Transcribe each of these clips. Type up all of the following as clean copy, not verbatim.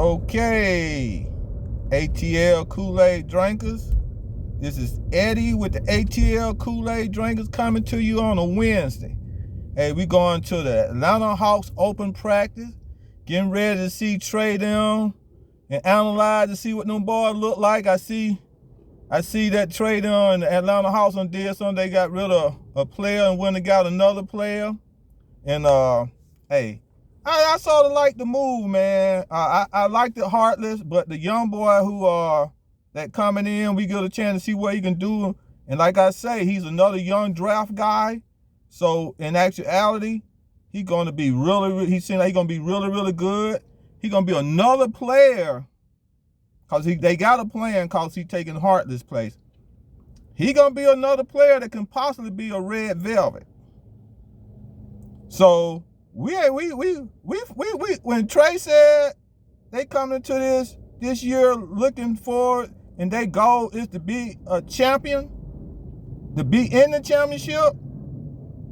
Okay, ATL Kool-Aid drinkers. This is Eddie with the ATL Kool-Aid drinkers coming to you on a Wednesday. Hey, we going to the Atlanta Hawks open practice, getting ready to see Trey them and analyze to see what them boys look like. I see that Trey them and the Atlanta Hawks did something. They got rid of a player and went and got another player. And hey, I sort of like the move, man. I liked it heartless, but the young boy who that coming in, we get a chance to see what he can do. And like I say, he's another young draft guy. So in actuality, he's gonna be he seems like he's gonna be really good. He's gonna be another player, cause they got a plan, cause he's taking Hartley's place. He gonna be another player that can possibly be a red velvet. So when Trey said they come into this year looking forward and their goal is to be a champion, to be in the championship.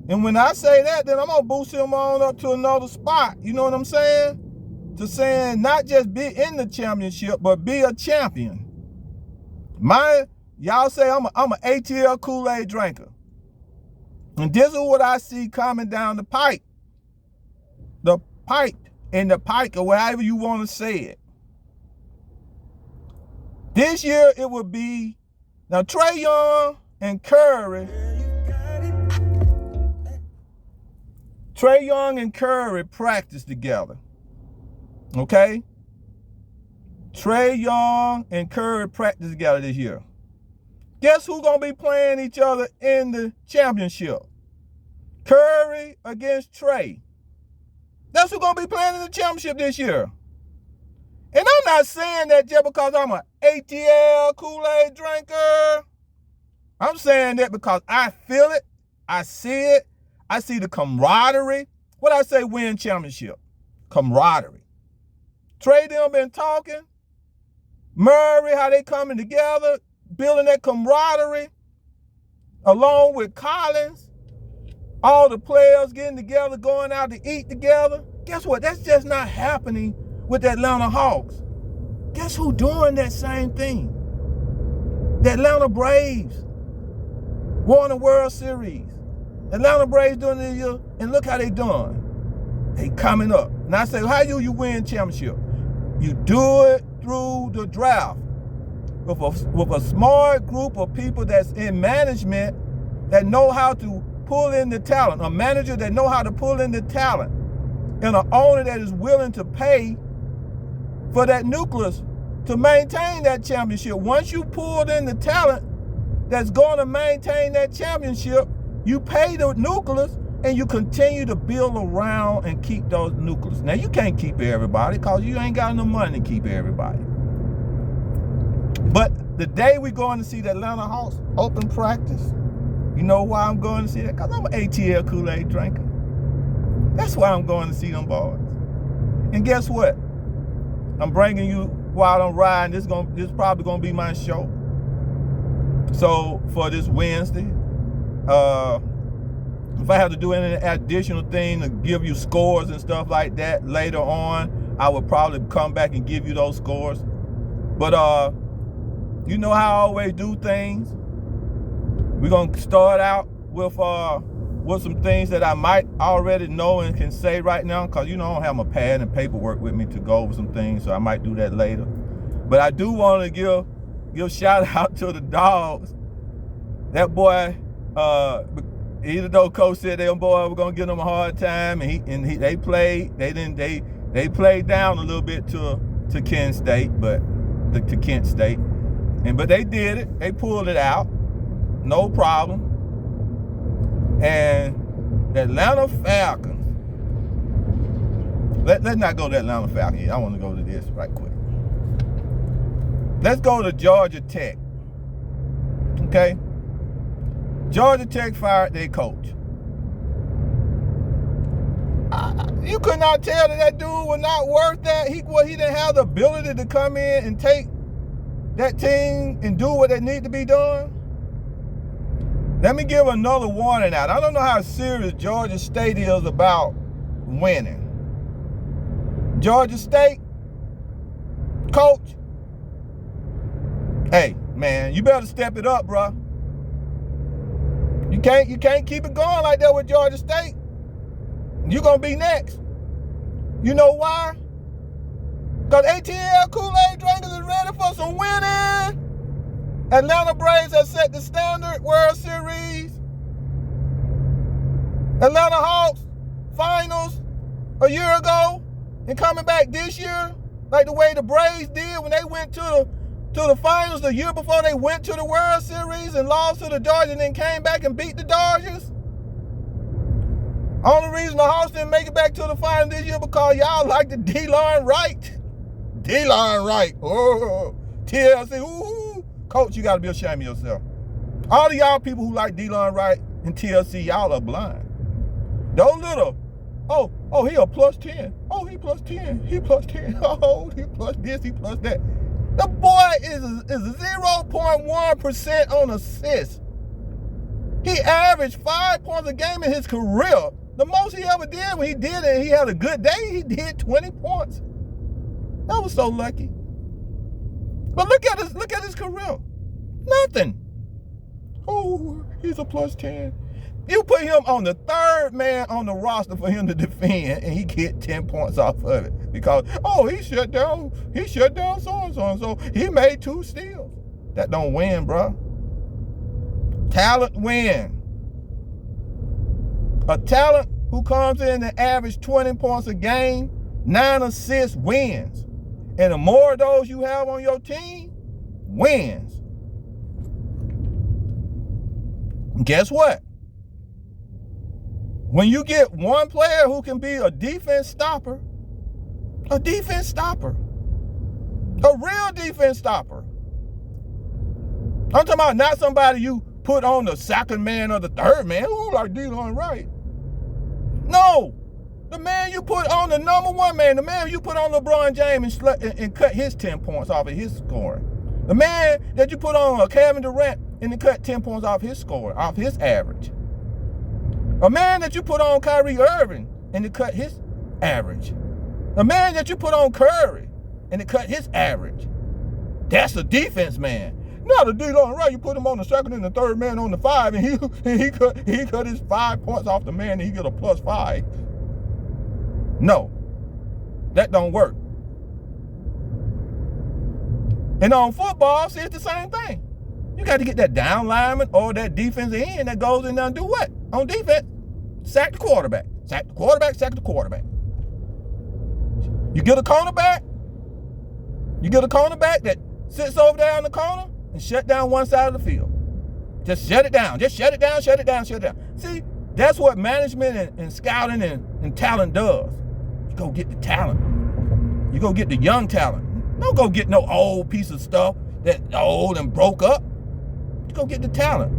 And when I say that, then I'm gonna boost him on up to another spot. You know what I'm saying? To saying not just be in the championship, but be a champion. Y'all say I'm an ATL Kool-Aid drinker. And this is what I see coming down the pipe. The pipe and the pike, or however you want to say it. This year it will be, now Trae Young and Curry. Trae Young and Curry practice together. Okay? Trae Young and Curry practice together this year. Guess who's going to be playing each other in the championship? Curry against Trae. That's who's going to be playing in the championship this year. And I'm not saying that just because I'm an ATL Kool-Aid drinker. I'm saying that because I feel it. I see it. I see the camaraderie. What I say, win championship? Camaraderie. Trey them been talking. Murray, how they coming together, building that camaraderie. Along with Collins. All the players getting together, going out to eat together. Guess what? That's just not happening with the Atlanta Hawks. Guess who doing that same thing? The Atlanta Braves won the World Series. Atlanta Braves doing it this year, and look how they doing. They coming up. And I say, how you win championship? You do it through the draft. With a smart group of people that's in management that know how to pull in the talent, a manager that know how to pull in the talent, and an owner that is willing to pay for that nucleus to maintain that championship. Once you pulled in the talent that's going to maintain that championship, you pay the nucleus and you continue to build around and keep those nucleus. Now, you can't keep everybody because you ain't got enough money to keep everybody. But the day we're going to see the Atlanta Hawks open practice, you know why I'm going to see that? Because I'm an ATL Kool-Aid drinker. That's why I'm going to see them boys. And guess what? I'm bringing you while I'm riding. This is probably going to be my show. So for this Wednesday, if I have to do any additional thing to give you scores and stuff like that later on, I would probably come back and give you those scores. But you know how I always do things. We're going to start out with some things that I might already know and can say right now, because, you know, I don't have my pad and paperwork with me to go over some things, so I might do that later. But I do want to give shout out to the dogs. That boy, even though coach said them boy were going to give them a hard time, and they played down a little bit to Kent State, but they did it. They pulled it out. No problem. And the Atlanta Falcons. Let's not go to Atlanta Falcons yet. I want to go to this right quick. Let's go to Georgia Tech. Okay? Georgia Tech fired their coach. You could not tell that dude was not worth that. He didn't have the ability to come in and take that team and do what they need to be done. Let me give another warning out. I don't know how serious Georgia State is about winning. Georgia State, Coach, hey, man, you better step it up, bro. You can't keep it going like that with Georgia State. You're going to be next. You know why? Because ATL Kool-Aid drinkers is ready for some winning. Atlanta Braves have set the standard World Series. Atlanta Hawks finals a year ago and coming back this year like the way the Braves did when they went to the finals the year before they went to the World Series and lost to the Dodgers and then came back and beat the Dodgers. Only reason the Hawks didn't make it back to the finals this year because y'all like the D-line right. D-line right. Oh, TLC. Ooh. Coach, you got to be ashamed of yourself. All of y'all people who like D-line right and TLC, y'all are blind. Those little, oh, he a plus 10. Oh, he plus 10. He plus 10. Oh, he plus this, he plus that. The boy is 0.1% on assists. He averaged 5 points a game in his career. The most he ever did when he did it, he had a good day, he did 20 points. That was so lucky. But look at his career. Nothing. Oh, he's a plus 10. You put him on the third man on the roster for him to defend, and he get 10 points off of it because he shut down so he made 2 steals. That don't win, bro. Talent win. A talent who comes in and average 20 points a game, 9 assists wins, and the more of those you have on your team, wins. Guess what? When you get one player who can be a defense stopper, a real defense stopper. I'm talking about not somebody you put on the second man or the third man, like D-line right. No, the man you put on the number one man, the man you put on LeBron James and cut his 10 points off of his scoring. The man that you put on Kevin Durant and cut 10 points off his score, off his average. A man that you put on Kyrie Irving and to cut his average. A man that you put on Curry and to cut his average. That's a defense man. Not a D-line right. You put him on the second and the third man on the 5 and he cut his 5 points off the man and he get a plus 5. No, that don't work. And on football, see, it's the same thing. You got to get that down lineman or that defensive end that goes in there and do what? On defense, sack the quarterback. Sack the quarterback, sack the quarterback. You get a cornerback that sits over there in the corner and shut down one side of the field. Just shut it down. Just shut it down, shut it down, shut it down. See, that's what management and scouting and talent does. You go get the talent. You go get the young talent. Don't go get no old piece of stuff that's old and broke up. You go get the talent.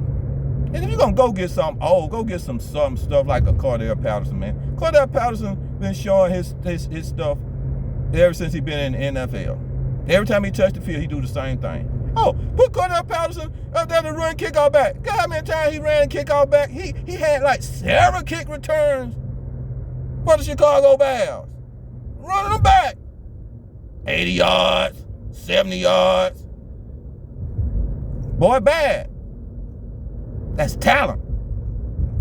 And if you're going to go get something old, go get some stuff like a Cordell Patterson, man. Cordell Patterson been showing his stuff ever since he been in the NFL. Every time he touched the field, he do the same thing. Oh, put Cordell Patterson up there to run kickoff back. God, how many times he ran kickoff back? He had like 7 kick returns for the Chicago Bears. Running them back. 80 yards, 70 yards. Boy, bad. That's talent.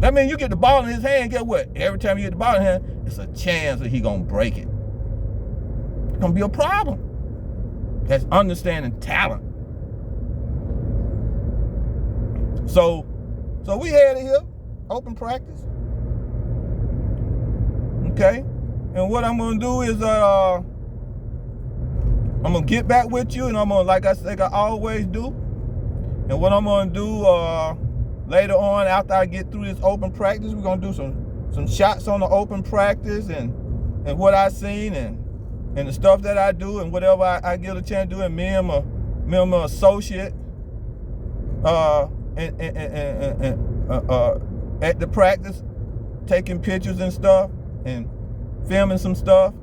That means you get the ball in his hand, get what? Every time you get the ball in his hand, it's a chance that he gonna break it. It's gonna be a problem. That's understanding talent. So we headed here, open practice. Okay? And what I'm gonna do is I'm gonna get back with you and I'm gonna, like I always do. And what I'm gonna do later on after I get through this open practice, we're gonna do some shots on the open practice and what I seen and the stuff that I do and whatever I get a chance to do. And me and my associate at the practice, taking pictures and stuff and filming some stuff.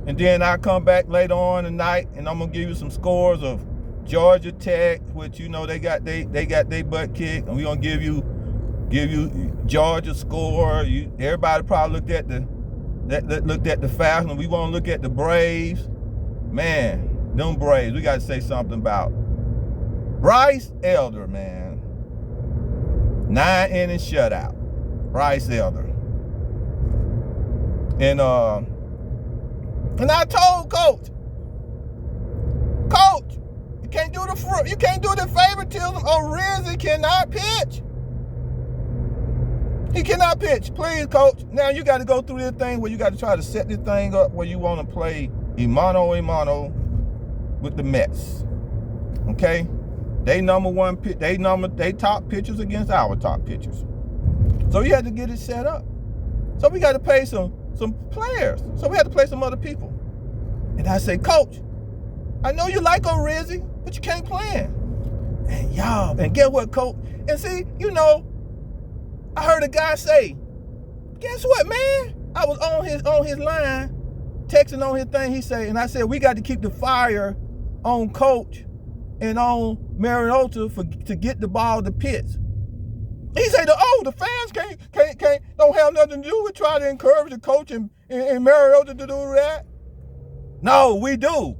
And then I come back later on tonight and I'm gonna give you some scores of Georgia Tech, which you know they got their butt kicked, and we're gonna give you Georgia score. Everybody probably looked at the Falcons. We want to look at the Braves. Man, them Braves, we got to say something about Bryce Elder, man. 9-inning shutout. Bryce Elder. And I told Coach, you can't do the favoritism. Rizzi cannot pitch. He cannot pitch. Please, Coach. Now you got to go through this thing where you got to try to set this thing up where you want to play mano with the Mets. Okay? They top pitchers against our top pitchers. So you had to get it set up. So we got to pay some players. So we had to play some other people. And I say, Coach, I know you like Rizzi, but you can't play him. And guess what, Coach? And see, I heard a guy say, guess what, man? I was on his line, texting on his thing. He said, and I said, we got to keep the fire on Coach and on Mariota to get the ball to pitch. He said, the fans don't have nothing to do with trying to encourage the coach and Mariota to do that. No, we do.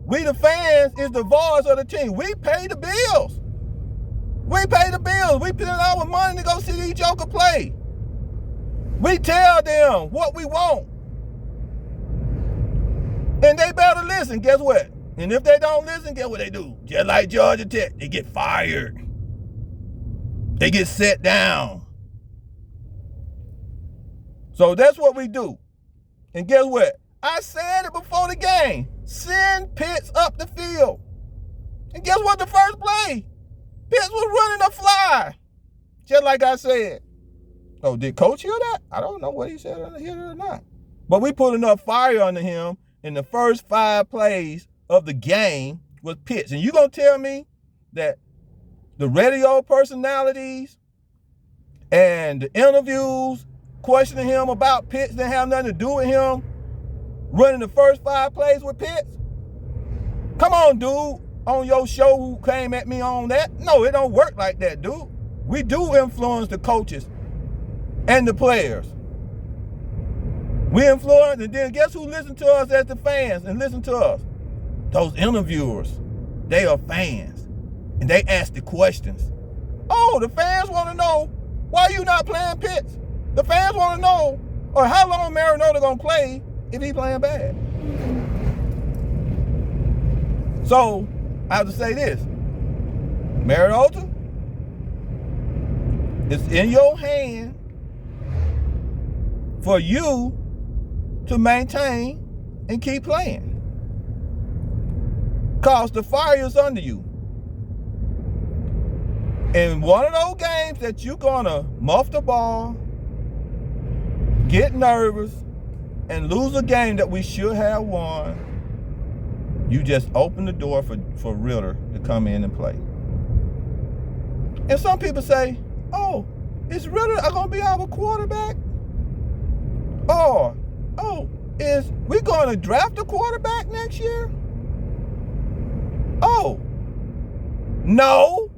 We the fans is the voice of the team. We pay the bills. We pay the bills. We put our money to go see these joker play. We tell them what we want. And they better listen. Guess what? And if they don't listen, guess what they do? Just like Georgia Tech, they get fired. They get set down. So that's what we do. And guess what? I said it before the game. Send Pitts up the field. And guess what? The first play, Pitts was running a fly. Just like I said. Oh, did Coach hear that? I don't know what he said or not. But we put enough fire under him in the first 5 plays of the game with Pitts. And you gonna tell me that the radio personalities and the interviews questioning him about Pitts didn't have nothing to do with him running the first 5 plays with Pitts? Come on, dude, on your show who came at me on that. No, it don't work like that, dude. We do influence the coaches and the players. We influence, and then guess who listen to us as the fans and listen to us? Those interviewers. They are fans. And they ask the questions. Oh, the fans want to know, why you not playing Pitts? The fans want to know, or how long Mariota going to play if he playing bad? So, I have to say this. Mariota, it's in your hand for you to maintain and keep playing. Because the fire is under you. In one of those games that you're going to muff the ball, get nervous, and lose a game that we should have won, you just open the door for Ritter to come in and play. And some people say, oh, is Ritter going to be our quarterback? Or, is we going to draft a quarterback next year? Oh, no.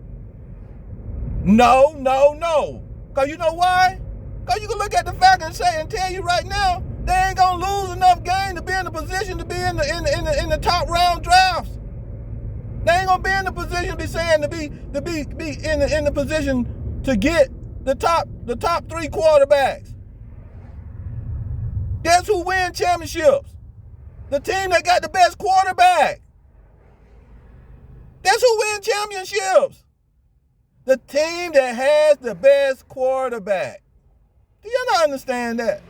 Because you know why? Because you can look at the Falcons and tell you right now, they ain't going to lose enough game to be in the position to be in the top round drafts. They ain't going to be in the position to be saying to be in the position to get the top 3 quarterbacks. Guess who win championships? The team that got the best quarterback. That's who win championships. The team that has the best quarterback. Do you not understand that?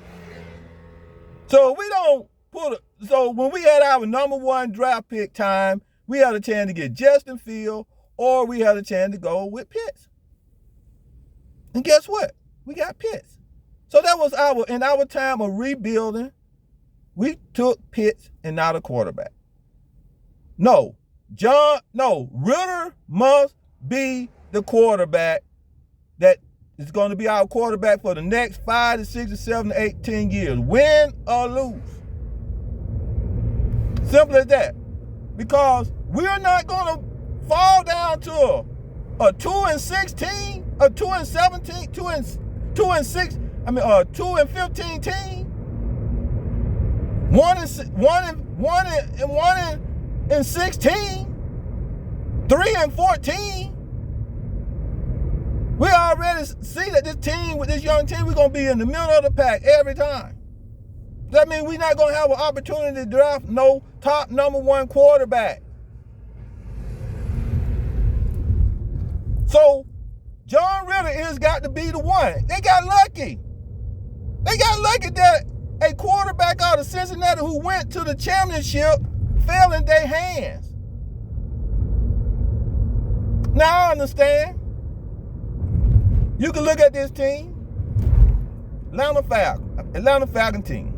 So when we had our number 1 draft pick time, we had a chance to get Justin Fields, or we had a chance to go with Pitts. And guess what? We got Pitts. So that was in our time of rebuilding, we took Pitts and not a quarterback. Ritter must be the quarterback that is going to be our quarterback for the next 5 to 6 to 7 to 8, 10 years. Win or lose. Simple as that. Because we're not going to fall down to a 2-16, a 2-17, 2-6, 2-15 team. 1-1 and 16, 3 and 14. We already see that this team, with this young team, we're going to be in the middle of the pack every time. That means we're not going to have an opportunity to draft no top number 1 quarterback. So, John Ritter has got to be the one. They got lucky. They got lucky that a quarterback out of Cincinnati who went to the championship fell in their hands. Now I understand. You can look at this team, Atlanta Falcon team.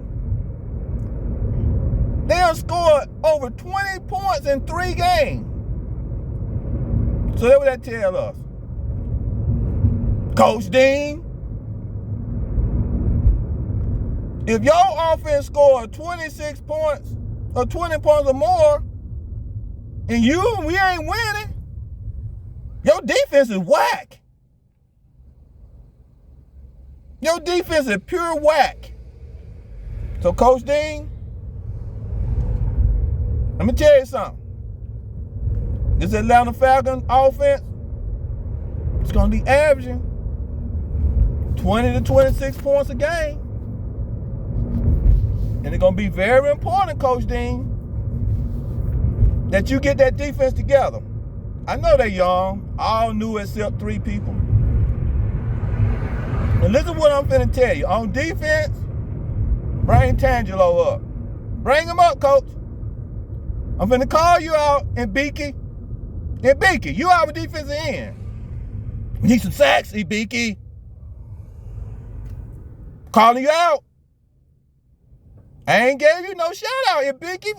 They have scored over 20 points in 3 games. So that's what that tell us. Coach Dean, if your offense scored 26 points or 20 points or more, and we ain't winning, your defense is whack. Your defense is pure whack. So, Coach Dean, let me tell you something. This Atlanta Falcons offense, it's going to be averaging 20 to 26 points a game. And it's going to be very important, Coach Dean, that you get that defense together. I know they're young, all new except 3 people. And listen to what I'm finna tell you. On defense, bring Tangelo up. Bring him up, coach. I'm finna call you out in Beaky. In Beaky, you our defensive end. We need some sacks, Beaky. Calling you out. I ain't gave you no shout out in Beaky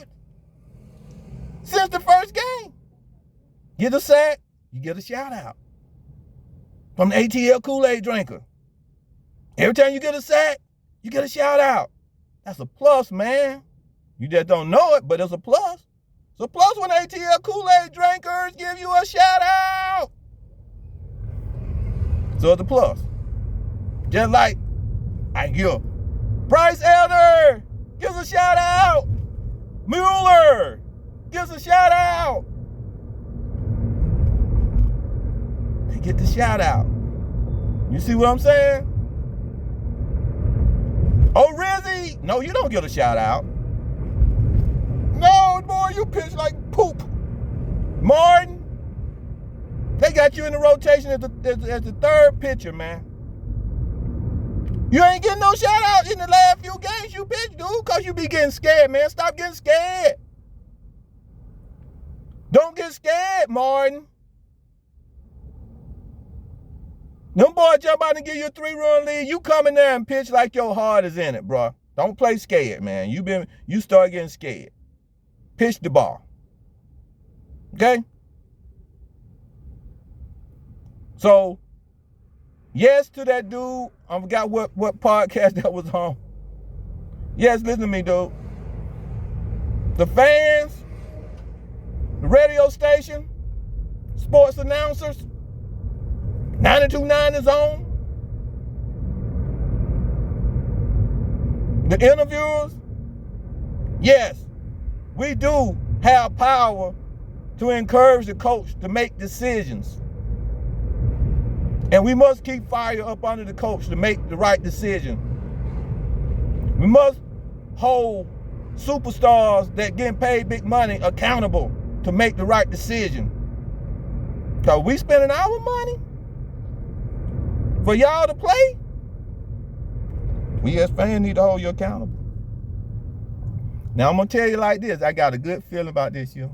since the first game. Get a sack, you get a shout out from the ATL Kool-Aid drinker. Every time you get a sack, you get a shout out. That's a plus, man. You just don't know it, but it's a plus. It's a plus when ATL Kool-Aid drinkers give you a shout out. So it's a plus. Just like I give Bryce Elder gives a shout out. Mueller gives a shout out. They get the shout out. You see what I'm saying? Oh, Rizzy, no, you don't get a shout out. No, boy, you pitch like poop. Martin, they got you in the rotation as the 3rd pitcher, man. You ain't getting no shout out in the last few games you pitched, dude, because you be getting scared, man. Stop getting scared. Don't get scared, Martin. Them boys jump out and give you a 3-run lead. You come in there and pitch like your heart is in it, bro. Don't play scared, man. You start getting scared. Pitch the ball. Okay? So, yes to that dude. I forgot what podcast that was on. Yes, listen to me, dude. The fans, the radio station, sports announcers, 92.9 is on. The interviewers, yes, we do have power to encourage the coach to make decisions. And we must keep fire up under the coach to make the right decision. We must hold superstars that getting paid big money accountable to make the right decision. Because we spending our money for y'all to play. We as fans need to hold you accountable. Now I'm going to tell you like this. I got a good feeling about this year.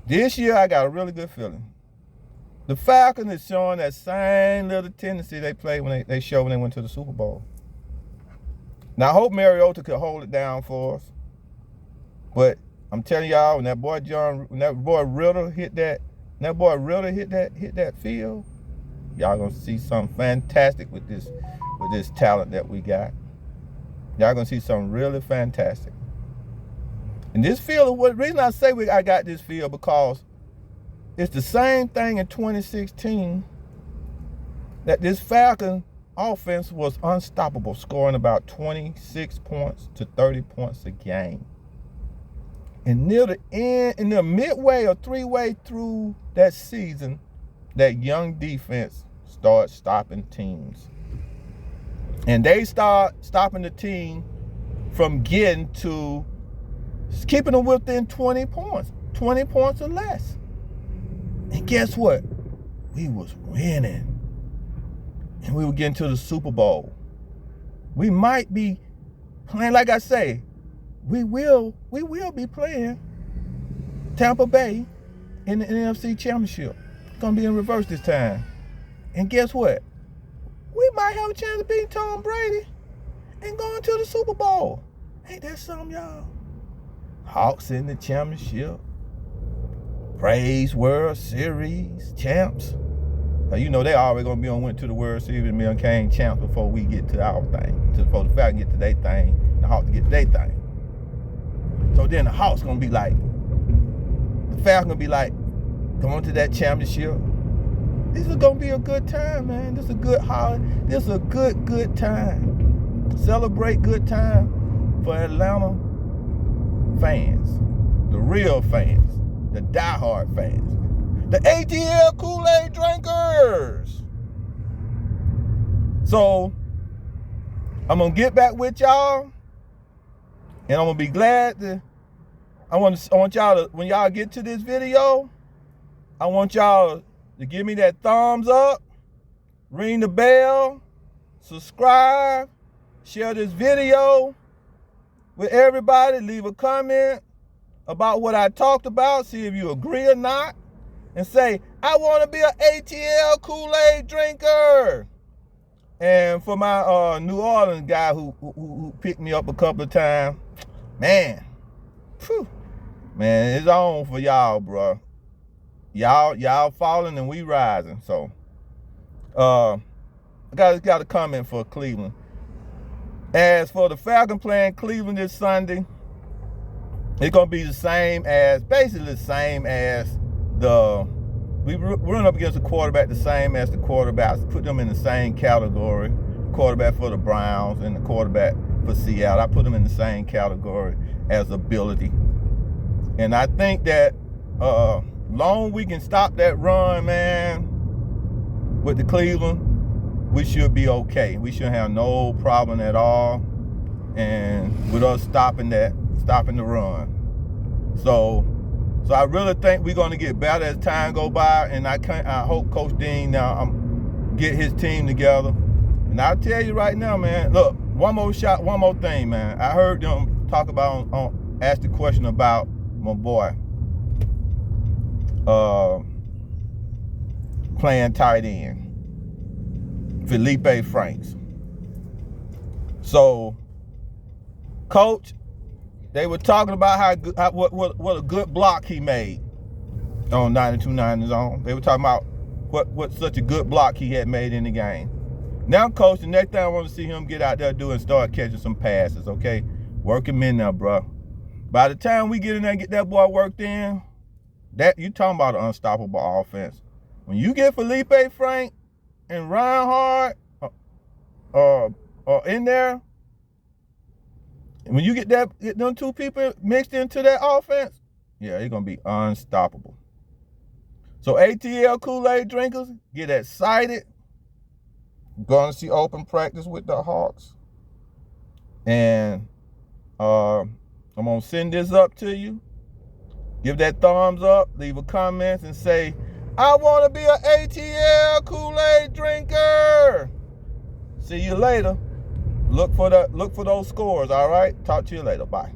This year I got a really good feeling. The Falcons is showing that same little tendency they played when they showed when they went to the Super Bowl. Now I hope Mariota could hold it down for us. But I'm telling y'all, when that boy Ritter hit that field, y'all gonna see something fantastic with this talent that we got. Y'all gonna see something really fantastic. And this field, the reason I say I got this field because it's the same thing in 2016 that this Falcon offense was unstoppable, scoring about 26 points to 30 points a game. And near the end, in the midway or three-way through that season, that young defense starts stopping teams. And they start stopping the team from getting to keeping them within 20 points or less. And guess what? We was winning. And we were getting to the Super Bowl. We might be playing, like I say, we will be playing Tampa Bay in the NFC Championship. It's going to be in reverse this time. And guess what? We might have a chance of beating Tom Brady and going to the Super Bowl. Ain't that something, y'all? Hawks in the championship. Praise World Series champs. Now, you know they already going to be on went to the World Series and Milton Kane champs before we get to our thing. Before the Falcons get to their thing, the Hawks get to their thing. So then the Hawks going to be like, the Falcons going to be like, going to that championship. This is going to be a good time, man. This is a good holiday. This is a good time. Celebrate good time for Atlanta fans. The real fans. The diehard fans. The ATL Kool-Aid drinkers. So, I'm going to get back with y'all. And I'm going to be glad to, I want y'all to, when y'all get to this video, I want y'all to give me that thumbs up, ring the bell, subscribe, share this video with everybody, leave a comment about what I talked about, see if you agree or not, and say, I want to be an ATL Kool-Aid drinker. And for my New Orleans guy who picked me up a couple of times, man, it's on for y'all, bro. Y'all falling and we rising. So, I got a comment for Cleveland. As for the Falcons playing Cleveland this Sunday, it's gonna be basically the same as we run up against the quarterback the same as the quarterbacks. Put them in the same category. The quarterback for the Browns and the quarterback for Seattle. I put them in the same category as ability. And I think that long we can stop that run, man, with the Cleveland, we should be okay. We shouldn't have no problem at all. And with us stopping the run. So I really think we're going to get better as time go by. And I hope Coach Dean now get his team together. And I'll tell you right now, man, look, one more thing, man. I heard them talk about, ask the question about my boy playing tight end, Felipe Franks. So, Coach, they were talking about what a good block he made on 92.9 Zone. They were talking about what such a good block he had made in the game. Now, Coach, the next thing I want to see him get out there do and start catching some passes, okay? Work him in there, bro. By the time we get in there and get that boy worked in, that you talking about an unstoppable offense. When you get Felipe Frank and Ryan Hard in there, and when you get them two people mixed into that offense, yeah, it's gonna be unstoppable. So ATL Kool-Aid drinkers, get excited. Going to see open practice with the Hawks. And I'm going to send this up to you. Give that thumbs up. Leave a comment and say, I want to be an ATL Kool-Aid drinker. See you later. Look for those scores, all right? Talk to you later. Bye.